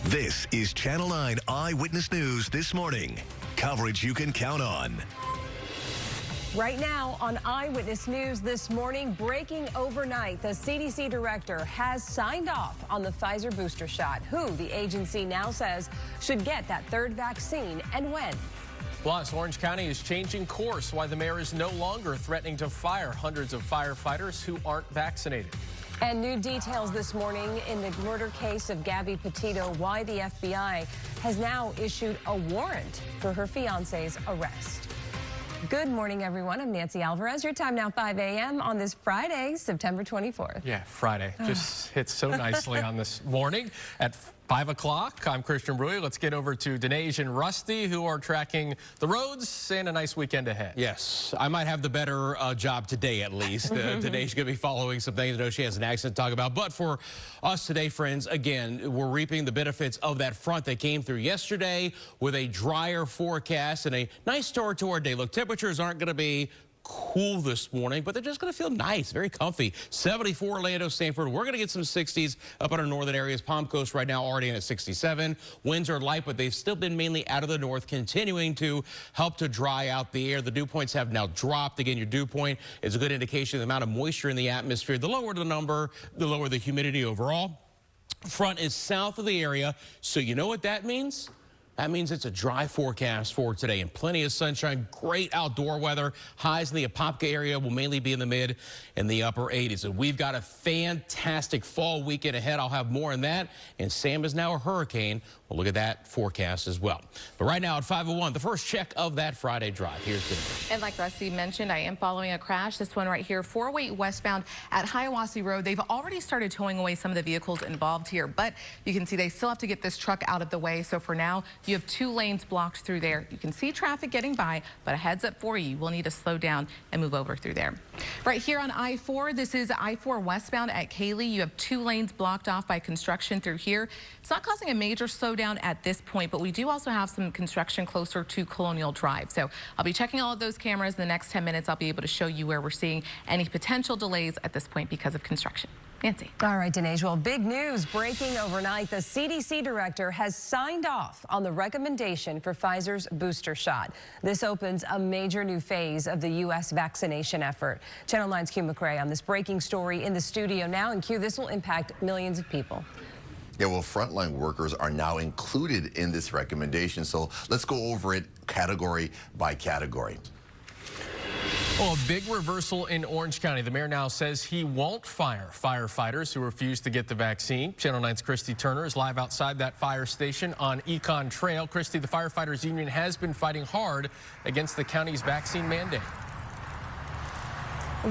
This is Channel 9 Eyewitness News this morning. Coverage you can count on. Right now on Eyewitness News this morning, breaking overnight, the CDC director has signed off on the Pfizer booster shot, who the agency now says should get that third vaccine and when. Plus, Orange County is changing course, why the mayor is no longer threatening to fire hundreds of firefighters who aren't vaccinated. And new details this morning in the murder case of Gabby Petito, why the FBI has now issued a warrant for her fiance's arrest. Good morning, everyone. I'm Nancy Alvarez. Your time now 5 a.m. on this Friday, September 24th. Yeah, Friday. Just hits so nicely on this morning at 5 o'clock. I'm Christian Bruy. Let's get over to Dinesh and Rusty, who are tracking the roads and a nice weekend ahead. Yes, I might have the better job today, at least. Today's going to be following some things. I know she has an accent to talk about. But for us today, friends, again, we're reaping the benefits of that front that came through yesterday with a drier forecast and a nice start to our day. Look, temperatures aren't going to be cool this morning, but they're just going to feel nice, very comfy. 74 Orlando, Stanford. We're going to get some 60s up in our northern areas. Palm Coast right now already in at 67. Winds are light, but they've still been mainly out of the north, continuing to help to dry out the air. The dew points have now dropped. Again, your dew point is a good indication of the amount of moisture in the atmosphere. The lower the number, the lower the humidity overall. Front is south of the area, so you know what that means? That means it's a dry forecast for today and plenty of sunshine, great outdoor weather. Highs in the Apopka area will mainly be in the mid and the upper 80s. And we've got a fantastic fall weekend ahead. I'll have more on that. And Sam is now a hurricane. We'll look at that forecast as well. But right now at 5:01, the first check of that Friday drive. Here's the And like Rusty mentioned, I am following a crash. This one right here, 408 westbound at Hiawassee Road. They've already started towing away some of the vehicles involved here, but you can see they still have to get this truck out of the way. So for now, you have 2 lanes blocked through there. You can see traffic getting by, but a heads up for you, we'll need to slow down and move over through there. Right here on I-4, this is I-4 westbound at Cayley. You have 2 lanes blocked off by construction through here. It's not causing a major slowdown at this point, but we do also have some construction closer to Colonial Drive. So I'll be checking all of those cameras in the next 10 minutes. I'll be able to show you where we're seeing any potential delays at this point because of construction. Nancy. All right, Dinesh. Well, big news breaking overnight. The CDC director has signed off on the recommendation for Pfizer's booster shot. This opens a major new phase of the U.S. vaccination effort. Channel 9's Q McRae on this breaking story in the studio now. And Q, this will impact millions of people. Yeah, well, frontline workers are now included in this recommendation. So let's go over it category by category. Well, a big reversal in Orange County. The mayor now says he won't fire firefighters who refuse to get the vaccine. Channel 9's Christy Turner is live outside that fire station on Econ Trail. Christy, the firefighters union has been fighting hard against the county's vaccine mandate.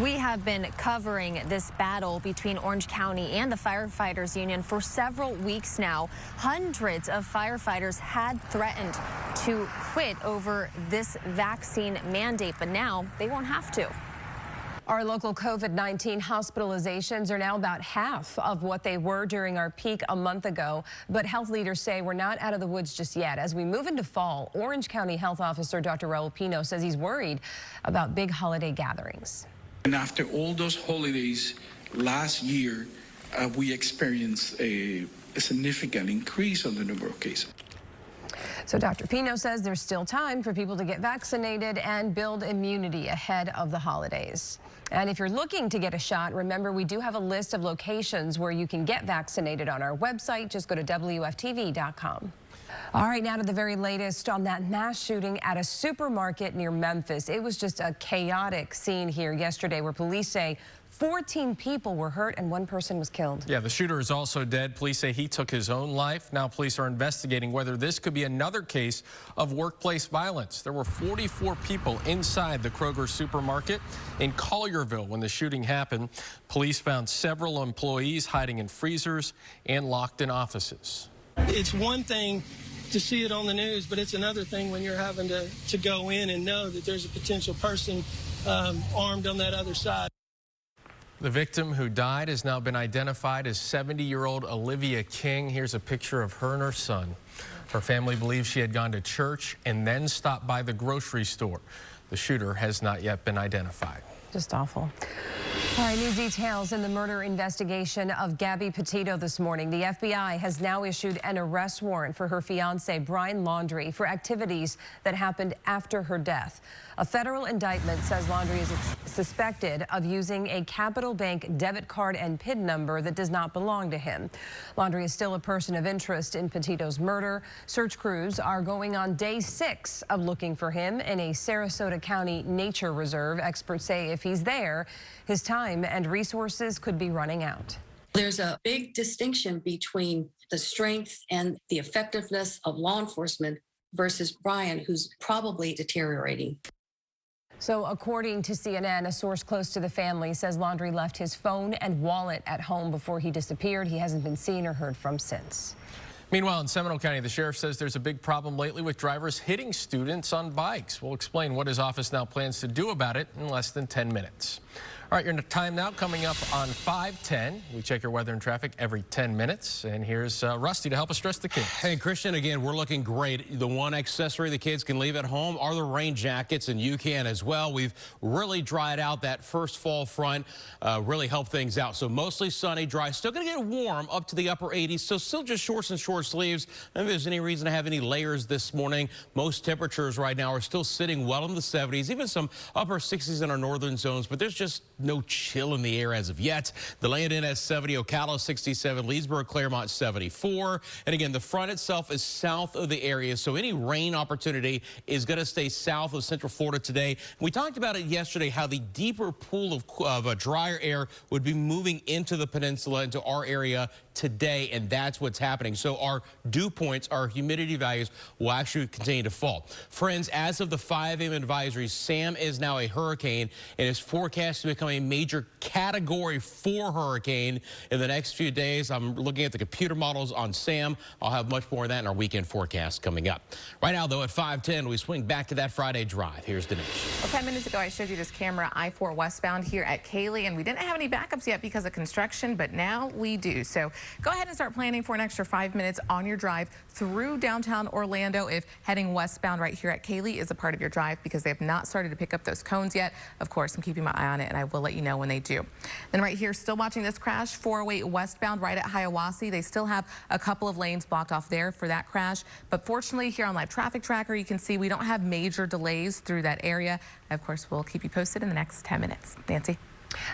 We have been covering this battle between Orange County and the firefighters union for several weeks now. Hundreds of firefighters had threatened to quit over this vaccine mandate, but now they won't have to. Our local COVID-19 hospitalizations are now about half of what they were during our peak a month ago. But health leaders say we're not out of the woods just yet. As we move into fall, Orange County Health Officer Dr. Raul Pino says he's worried about big holiday gatherings. And after all those holidays last year, we experienced a significant increase on the number of cases. So Dr. Pino says there's still time for people to get vaccinated and build immunity ahead of the holidays. And if you're looking to get a shot, remember we do have a list of locations where you can get vaccinated on our website. Just go to WFTV.com. All right, now to the very latest on that mass shooting at a supermarket near Memphis. It was just a chaotic scene here yesterday where police say 14 people were hurt and 1 person was killed. Yeah, the shooter is also dead. Police say he took his own life. Now police are investigating whether this could be another case of workplace violence. There were 44 people inside the Kroger supermarket in Collierville when the shooting happened. Police found several employees hiding in freezers and locked in offices. It's one thing to see it on the news, but it's another thing when you're having to go in and know that there's a potential person armed on that other side. The victim who died has now been identified as 70-year-old Olivia King. Here's a picture of her and her son. Her family believes she had gone to church and then stopped by the grocery store. The shooter has not yet been identified. Just awful. All right, new details in the murder investigation of Gabby Petito this morning. The FBI has now issued an arrest warrant for her fiancé, Brian Laundrie, for activities that happened after her death. A federal indictment says Laundrie is suspected of using a Capital Bank debit card and PIN number that does not belong to him. Laundrie is still a person of interest in Petito's murder. Search crews are going on day 6 of looking for him in a Sarasota County nature reserve. Experts say if he's there, his time and resources could be running out. There's a big distinction between the strength and the effectiveness of law enforcement versus Brian, who's probably deteriorating. So according to CNN, a source close to the family says Laundrie left his phone and wallet at home before he disappeared. He hasn't been seen or heard from since. Meanwhile, in Seminole County, the sheriff says there's a big problem lately with drivers hitting students on bikes. We'll explain what his office now plans to do about it in less than 10 minutes. All right, your time now coming up on 5:10. We check your weather and traffic every 10 minutes. And here's Rusty to help us dress the kids. Hey, Christian, again, we're looking great. The one accessory the kids can leave at home are the rain jackets, and you can as well. We've really dried out that first fall front, really helped things out. So mostly sunny, dry. Still going to get warm up to the upper 80s, so still just shorts and short sleeves. I don't think there's any reason to have any layers this morning. Most temperatures right now are still sitting well in the 70s, even some upper 60s in our northern zones, but there's just no chill in the air as of yet. The laying in at 70, Ocala 67, Leesburg, Claremont 74. And again, the front itself is south of the area, so any rain opportunity is going to stay south of Central Florida today. We talked about it yesterday, how the deeper pool of drier air would be moving into the peninsula, into our area today, and that's what's happening. So our dew points, our humidity values will actually continue to fall. Friends, as of the 5 a.m. advisory, Sam is now a hurricane and is forecast to become a major Category 4 hurricane in the next few days. I'm looking at the computer models on Sam. I'll have much more of that in our weekend forecast coming up. Right now, though, at 5:10, we swing back to that Friday drive. Here's Denise. Well, 10 minutes ago, I showed you this camera, I-4 westbound here at Cayley, and we didn't have any backups yet because of construction, but now we do. So go ahead and start planning for an extra 5 minutes on your drive through downtown Orlando if heading westbound right here at Cayley is a part of your drive, because they have not started to pick up those cones yet. Of course, I'm keeping my eye on it, and I will let you know when they do. Then right here, still watching this crash, 408 westbound right at Hiawassee. They still have a couple of lanes blocked off there for that crash. But fortunately, here on Live Traffic Tracker, you can see we don't have major delays through that area. Of course, we'll keep you posted in the next 10 minutes. Nancy?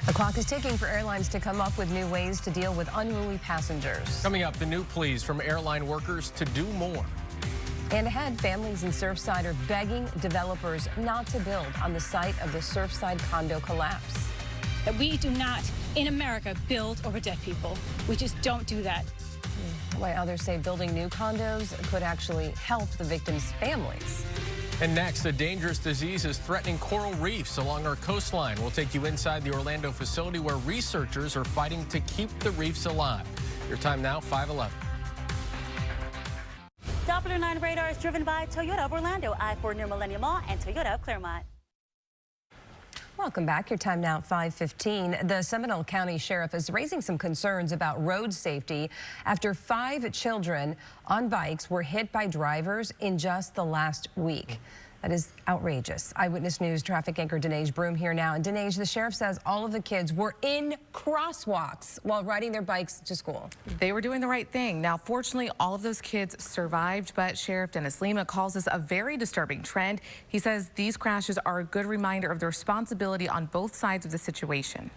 The clock is ticking for airlines to come up with new ways to deal with unruly passengers. Coming up, the new pleas from airline workers to do more. And ahead, families in Surfside are begging developers not to build on the site of the Surfside condo collapse. That we do not, in America, build over dead people. We just don't do that. While others say building new condos could actually help the victims' families. And next, a dangerous disease is threatening coral reefs along our coastline. We'll take you inside the Orlando facility where researchers are fighting to keep the reefs alive. Your time now, 5:11. Doppler 9 radar is driven by Toyota of Orlando, I-4 near Millennium Mall, and Toyota of Claremont. Welcome back. Your time now, 5:15. The Seminole County Sheriff is raising some concerns about road safety after 5 children on bikes were hit by drivers in just the last week. That is outrageous. Eyewitness News traffic anchor Denise Broom here now. And Denise, the sheriff says all of the kids were in crosswalks while riding their bikes to school. They were doing the right thing. Now, fortunately, all of those kids survived, but Sheriff Dennis Lima calls this a very disturbing trend. He says these crashes are a good reminder of the responsibility on both sides of the situation.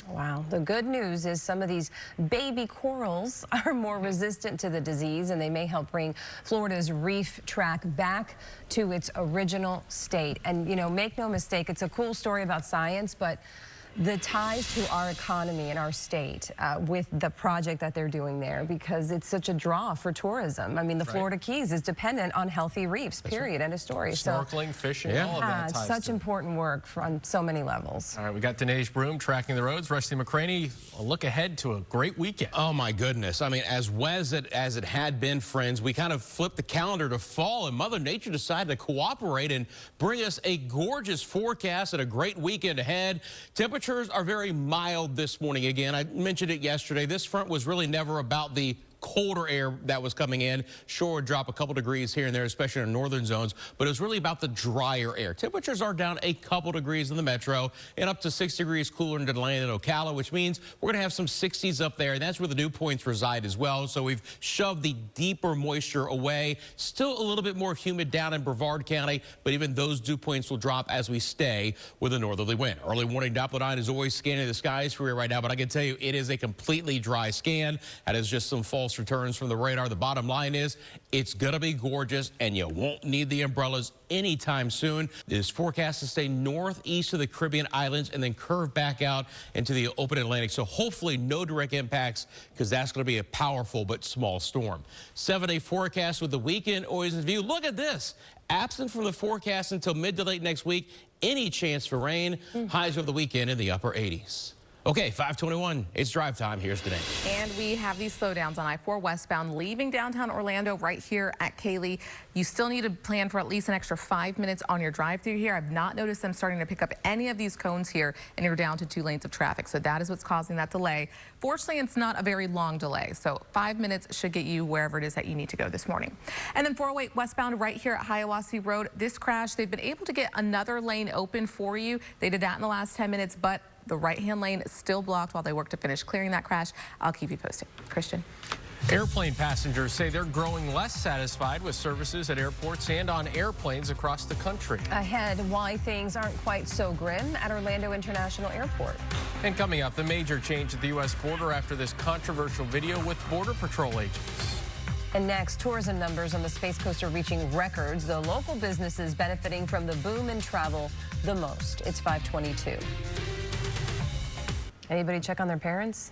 Wow. The good news is some of these baby corals are more resistant to the disease, and they may help bring Florida's reef track back to its original state. And, you know, make no mistake, it's a cool story about science, but the ties to our economy and our state with the project that they're doing there, because it's such a draw for tourism. I mean, the Florida Keys is dependent on healthy reefs, period, end of story. Snorkeling, fishing, all of that. It's such important work on so many levels. All right, we got Denise Broom tracking the roads. Rusty McCraney, a look ahead to a great weekend. Oh, my goodness. I mean, as wet as it had been, friends, we kind of flipped the calendar to fall, and Mother Nature decided to cooperate and bring us a gorgeous forecast and a great weekend ahead. Temperatures are very mild this morning again. I mentioned it yesterday. This front was really never about the colder air that was coming in. Sure, would drop a couple degrees here and there, especially in northern zones, but it was really about the drier air. Temperatures are down a couple degrees in the metro and up to 6 degrees cooler in Deland and Ocala, which means we're going to have some 60s up there, and that's where the dew points reside as well. So we've shoved the deeper moisture away. Still a little bit more humid down in Brevard County, but even those dew points will drop as we stay with a northerly wind. Early warning Doppler 9 is always scanning the skies for you right now, but I can tell you it is a completely dry scan. That is just some false returns from the radar. The bottom line is it's going to be gorgeous, and you won't need the umbrellas anytime soon. It is forecast to stay northeast of the Caribbean islands and then curve back out into the open Atlantic. So hopefully no direct impacts, because that's going to be a powerful but small storm. 7-day forecast with the weekend always in view. Look at this. Absent from the forecast until mid to late next week. Any chance for rain. Highs over the weekend in the upper 80s. Okay, 5:21. It's drive time. Here's today. And we have these slowdowns on I-4 westbound leaving downtown Orlando right here at Cayley. You still need to plan for at least an extra 5 minutes on your drive through here. I've not noticed them starting to pick up any of these cones here, and you're down to 2 lanes of traffic. So that is what's causing that delay. Fortunately, it's not a very long delay. So 5 minutes should get you wherever it is that you need to go this morning. And then 408 westbound right here at Hiawassee Road. This crash, they've been able to get another lane open for you. They did that in the last 10 minutes, but the right-hand lane is still blocked while they work to finish clearing that crash. I'll keep you posted. Christian. Airplane passengers say they're growing less satisfied with services at airports and on airplanes across the country. Ahead, why things aren't quite so grim at Orlando International Airport. And coming up, the major change at the U.S. border after this controversial video with Border Patrol agents. And next, tourism numbers on the Space Coast are reaching records. The local businesses benefiting from the boom in travel the most. It's 5:22. Anybody check on their parents?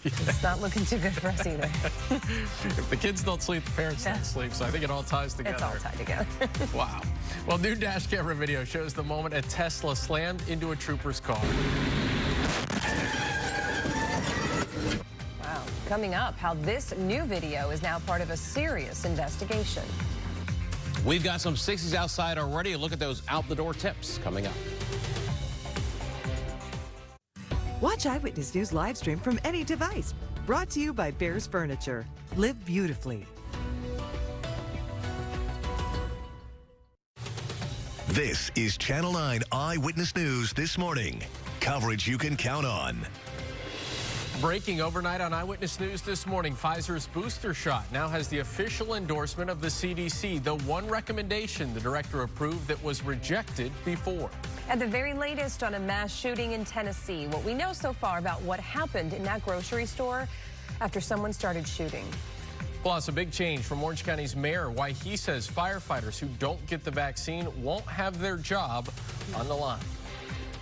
It's not looking too good for us either. If the kids don't sleep, the parents don't sleep, so I think it all ties together. It's all tied together. Wow. Well, new dash camera video shows the moment a Tesla slammed into a trooper's car. Wow. Coming up, how this new video is now part of a serious investigation. We've got some 60s outside already. A look at those out-the-door tips coming up. Watch Eyewitness News live stream from any device. Brought to you by Bears Furniture. Live beautifully. This is Channel 9 Eyewitness News this morning. Coverage you can count on. Breaking overnight on Eyewitness News this morning, Pfizer's booster shot now has the official endorsement of the CDC, the one recommendation the director approved that was rejected before. And the very latest on a mass shooting in Tennessee. What we know so far about what happened in that grocery store after someone started shooting. Plus, a big change from Orange County's mayor, why he says firefighters who don't get the vaccine won't have their job on the line.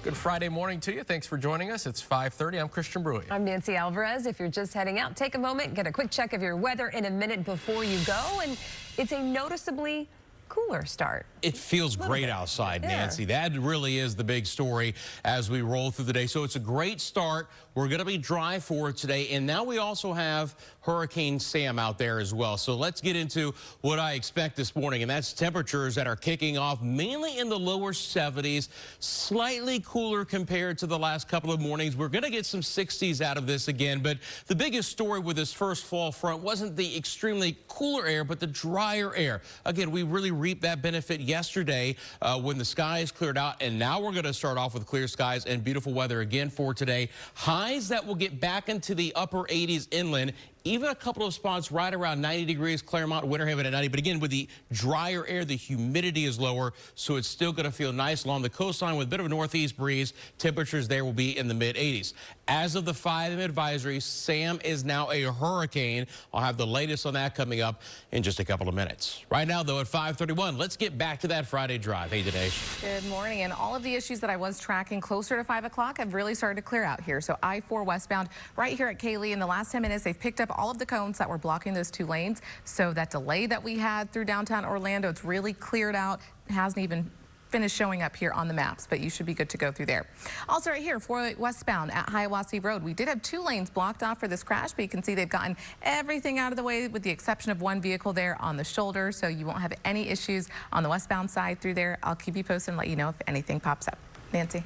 Good Friday morning to you. Thanks for joining us. It's 5:30. I'm Christian Bruy. I'm Nancy Alvarez. If you're just heading out, take a moment, get a quick check of your weather in a minute before you go. And it's a noticeably cooler start. It feels great outside, Nancy. That really is the big story as we roll through the day. So it's a great start. We're going to be dry for it today. And now we also have Hurricane Sam out there as well. So let's get into what I expect this morning. And that's temperatures that are kicking off mainly in the lower 70s, slightly cooler compared to the last couple of mornings. We're going to get some 60s out of this again. But the biggest story with this first fall front wasn't the extremely cooler air, but the drier air. Again, we really reaped that benefit yesterday when the skies cleared out, and now we're going to start off with clear skies and beautiful weather again for today. Highs that will get back into the upper 80s inland. Even a couple of spots right around 90 degrees, Claremont, Winter Haven at 90. But again, with the drier air, the humidity is lower, so it's still going to feel nice along the coastline with a bit of a northeast breeze. Temperatures there will be in the mid-80s. As of the 5 advisory, Sam is now a hurricane. I'll have the latest on that coming up in just a couple of minutes. Right now, though, at 5:31, let's get back to that Friday drive. Hey, Dinesh. Good morning. And all of the issues that I was tracking closer to 5 o'clock have really started to clear out here. So I-4 westbound right here at Cayley in the last 10 minutes, they've picked up all of the cones that were blocking those 2 lanes. So that delay that we had through downtown Orlando, it's really cleared out. It hasn't even finished showing up here on the maps, but you should be good to go through there. Also right here, 408 westbound at Hiawassee Road. We did have 2 lanes blocked off for this crash, but you can see they've gotten everything out of the way with the exception of 1 vehicle there on the shoulder. So you won't have any issues on the westbound side through there. I'll keep you posted and let you know if anything pops up. Nancy.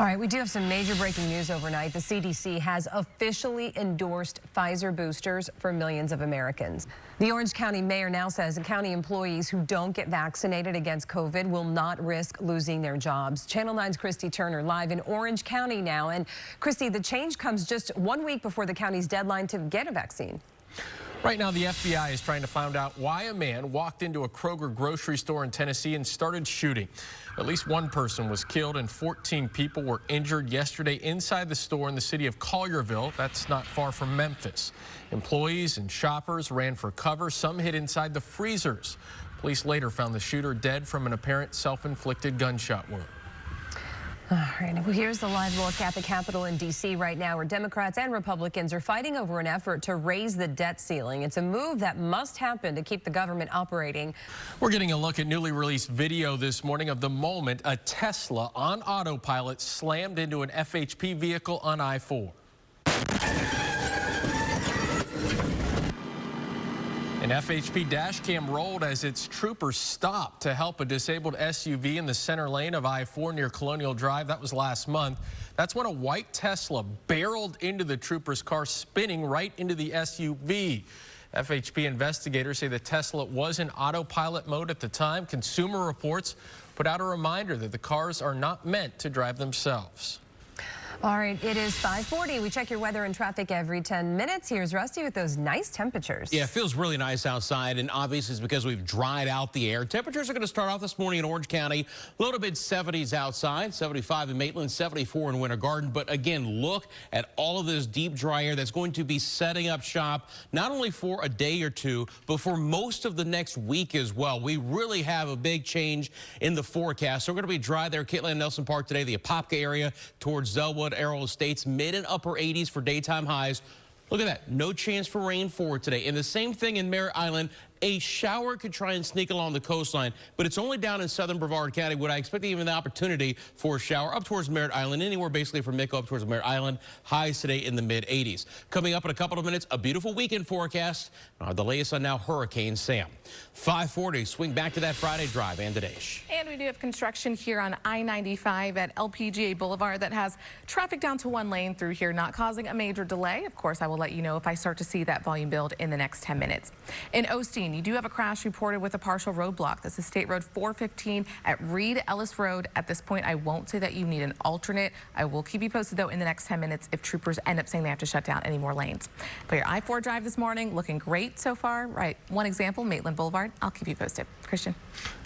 All right, we do have some major breaking news overnight. The CDC has officially endorsed Pfizer boosters for millions of Americans. The Orange County mayor now says county employees who don't get vaccinated against COVID will not risk losing their jobs. Channel 9's Christy Turner live in Orange County now. And Christy, the change comes just 1 week before the county's deadline to get a vaccine. Right now, the FBI is trying to find out why a man walked into a Kroger grocery store in Tennessee and started shooting. At least one person was killed and 14 people were injured yesterday inside the store in the city of Collierville. That's not far from Memphis. Employees and shoppers ran for cover. Some hid inside the freezers. Police later found the shooter dead from an apparent self-inflicted gunshot wound. All right, well, here's the live look at the Capitol in D.C. right now, where Democrats and Republicans are fighting over an effort to raise the debt ceiling. It's a move that must happen to keep the government operating. We're getting a look at newly released video this morning of the moment a Tesla on autopilot slammed into an FHP vehicle on I-4. An FHP dash cam rolled as its troopers stopped to help a disabled SUV in the center lane of I-4 near Colonial Drive. That was last month. That's when a white Tesla barreled into the trooper's car, spinning right into the SUV. FHP investigators say the Tesla was in autopilot mode at the time. Consumer Reports put out a reminder that the cars are not meant to drive themselves. All right, it is 5:40. We check your weather and traffic every 10 minutes. Here's Rusty with those nice temperatures. Yeah, it feels really nice outside, and obviously it's because we've dried out the air. Temperatures are going to start off this morning in Orange County. Low to mid 70s outside, 75 in Maitland, 74 in Winter Garden. But again, look at all of this deep, dry air that's going to be setting up shop, not only for a day or two, but for most of the next week as well. We really have a big change in the forecast. So we're going to be dry there, Kitland, Nelson Park today, the Apopka area towards Zellwood, Arrow Estates, mid and upper 80s for daytime highs. Look at that. No chance for rain forward today. And the same thing in Merritt Island. A shower could try and sneak along the coastline, but it's only down in southern Brevard County. Would I expect even the opportunity for a shower up towards Merritt Island, anywhere basically from Micco up towards Merritt Island. Highs today in the mid 80s. Coming up in a couple of minutes, a beautiful weekend forecast. The latest on now Hurricane Sam. 5:40, swing back to that Friday drive and Dinesh. And we do have construction here on I-95 at LPGA Boulevard that has traffic down to one lane through here, not causing a major delay. Of course, I will let you know if I start to see that volume build in the next 10 minutes. In Osteen, you do have a crash reported with a partial roadblock. This is State Road 415 at Reed Ellis Road. At this point, I won't say that you need an alternate. I will keep you posted, though, in the next 10 minutes if troopers end up saying they have to shut down any more lanes. But your I-4 drive this morning, looking great so far. Right, one example, Maitland Boulevard. I'll keep you posted. Christian.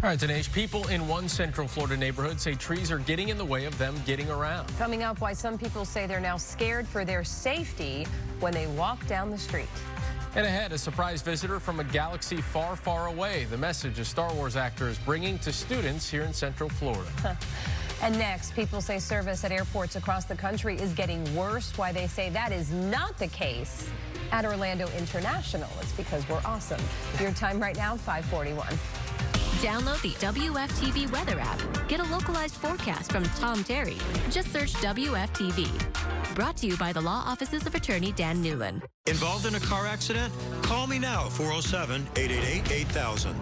All right, Dinesh, people in one Central Florida neighborhood say trees are getting in the way of them getting around. Coming up, why some people say they're now scared for their safety when they walk down the street. And ahead, a surprise visitor from a galaxy far, far away. The message a Star Wars actor is bringing to students here in Central Florida. And next, people say service at airports across the country is getting worse. Why they say that is not the case at Orlando International. It's because we're awesome. Your time right now, 5:41. Download the WFTV weather app. Get a localized forecast from Tom Terry. Just search WFTV. Brought to you by the Law Offices of Attorney Dan Newland. Involved in a car accident? Call me now, 407-888-8000.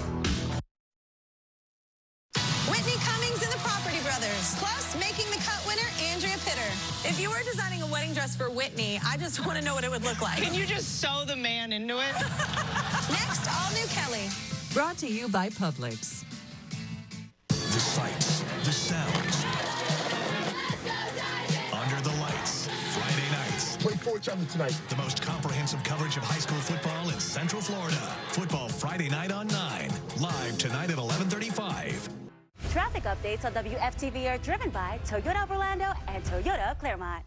Whitney Cummings and the Property Brothers. Plus, making the cut winner, Andrea Pitter. If you were designing a wedding dress for Whitney, I just want to know what it would look like. Can you just sew the man into it? Next, all new Kelly. Brought to you by Publix. The sights, the sounds. Under the lights, Friday nights. Play for each other tonight. The most comprehensive coverage of high school football in Central Florida. Football Friday night on 9. Live tonight at 11:35. Traffic updates on WFTV are driven by Toyota Orlando and Toyota Claremont.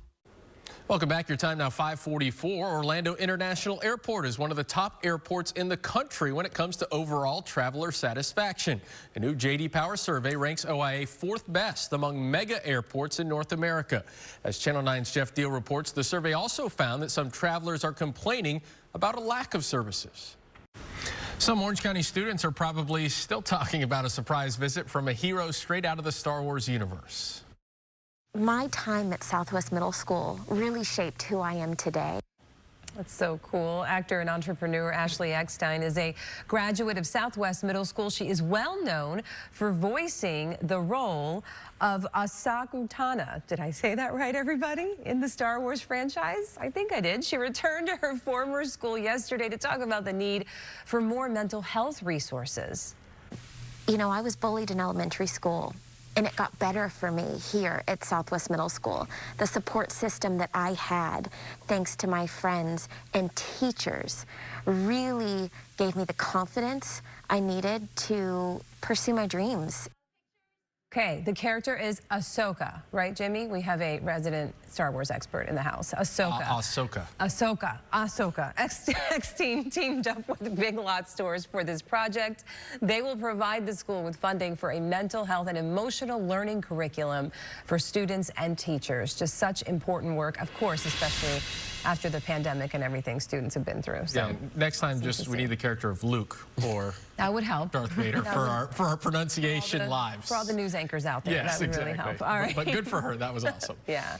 Welcome back. Your time now 5:44. Orlando International Airport is one of the top airports in the country when it comes to overall traveler satisfaction. A new J.D. Power survey ranks OIA 4th best among mega airports in North America. As Channel 9's Jeff Deal reports, the survey also found that some travelers are complaining about a lack of services. Some Orange County students are probably still talking about a surprise visit from a hero straight out of the Star Wars universe. My time at Southwest Middle School really shaped who I am today. That's so cool. Actor and entrepreneur Ashley Eckstein is a graduate of Southwest Middle School. She is well known for voicing the role of Ahsoka Tano. Did I say that right, everybody? In the Star Wars franchise? I think I did. She returned to her former school yesterday to talk about the need for more mental health resources. You know, I was bullied in elementary school, and it got better for me here at Southwest Middle School. The support system that I had, thanks to my friends and teachers, really gave me the confidence I needed to pursue my dreams. Okay, the character is Ahsoka, right, Jimmy? We have a resident Star Wars expert in the house. Ahsoka. Ahsoka. X-Team teamed up with Big Lot Stores for this project. They will provide the school with funding for a mental health and emotional learning curriculum for students and teachers. Just such important work, of course, especially after the pandemic and everything students have been through. So, yeah, next time we need the character of Luke or that would help. Darth Vader for our pronunciation lives. For all the news anchors out there, yes, that would exactly. really help. All right. But good for her. That was awesome. Yeah.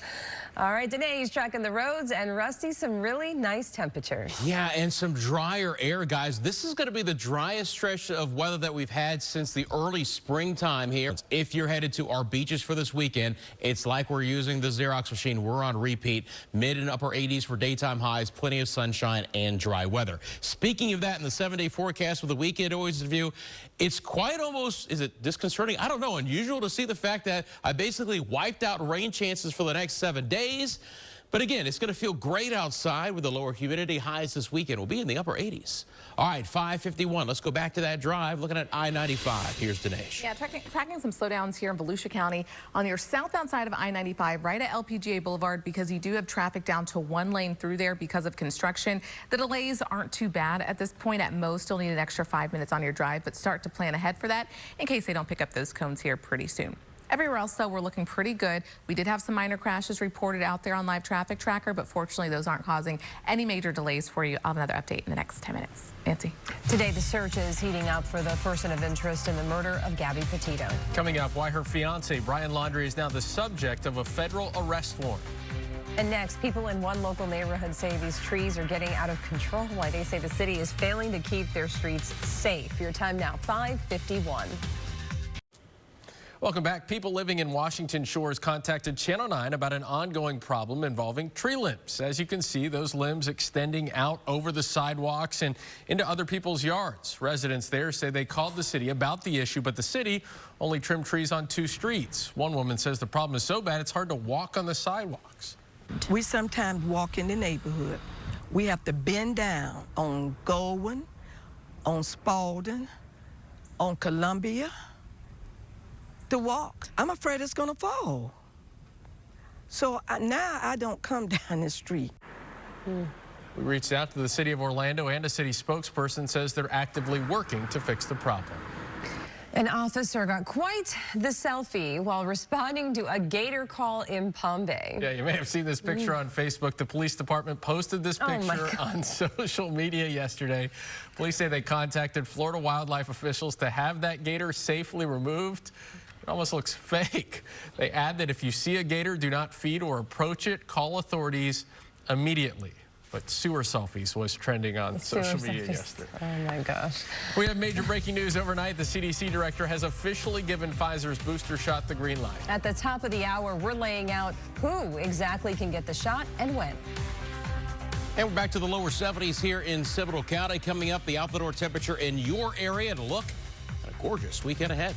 All right, Danae's tracking the roads, and Rusty, some really nice temperatures. Yeah, and some drier air, guys. This is going to be the driest stretch of weather that we've had since the early springtime here. If you're headed to our beaches for this weekend, it's like we're using the Xerox machine. We're on repeat. Mid and upper 80s for daytime highs, plenty of sunshine and dry weather. Speaking of that, in the 7-day forecast with the weekend always in view, it's quite almost, is it disconcerting? I don't know, unusual to see the fact that I basically wiped out rain chances for the next 7 days. But again, it's going to feel great outside with the lower humidity. Highs this weekend will be in the upper 80s. All right, 5:51. Let's go back to that drive. Looking at I-95. Here's Dinesh. Yeah, tracking some slowdowns here in Volusia County on your southbound side of I-95, right at LPGA Boulevard, because you do have traffic down to 1 lane through there because of construction. The delays aren't too bad at this point. At most, you'll need an extra 5 minutes on your drive, but start to plan ahead for that in case they don't pick up those cones here pretty soon. Everywhere else, though, we're looking pretty good. We did have some minor crashes reported out there on Live Traffic Tracker, but fortunately, those aren't causing any major delays for you. I'll have another update in the next 10 minutes. Nancy. Today, the search is heating up for the person of interest in the murder of Gabby Petito. Coming up, why her fiance, Brian Laundrie, is now the subject of a federal arrest warrant. And next, people in one local neighborhood say these trees are getting out of control. Why they say the city is failing to keep their streets safe. Your time now, 5:51. Welcome back. People living in Washington Shores contacted Channel 9 about an ongoing problem involving tree limbs. As you can see, those limbs extending out over the sidewalks and into other people's yards. Residents there say they called the city about the issue, but the city only trimmed trees on 2 streets. One woman says the problem is so bad it's hard to walk on the sidewalks. We sometimes walk in the neighborhood. We have to bend down on Goldwyn, on Spalding, on Columbia, to walk. I'm afraid it's gonna fall. So now I don't come down the street. We reached out to the city of Orlando, and a city spokesperson says they're actively working to fix the problem. An officer got quite the selfie while responding to a gator call in Palm Bay. Yeah, you may have seen this picture on Facebook. The police department posted this picture on social media yesterday. Police say they contacted Florida wildlife officials to have that gator safely removed. It almost looks fake. They add that if you see a gator, do not feed or approach it. Call authorities immediately. But sewer selfies was trending on social media yesterday. Oh my gosh. We have major breaking news overnight. The CDC director has officially given Pfizer's booster shot the green light. At the top of the hour, we're laying out who exactly can get the shot and when. And we're back to the lower 70s here in Seminole County. Coming up, the out-the-door temperature in your area, and a look at a gorgeous weekend ahead.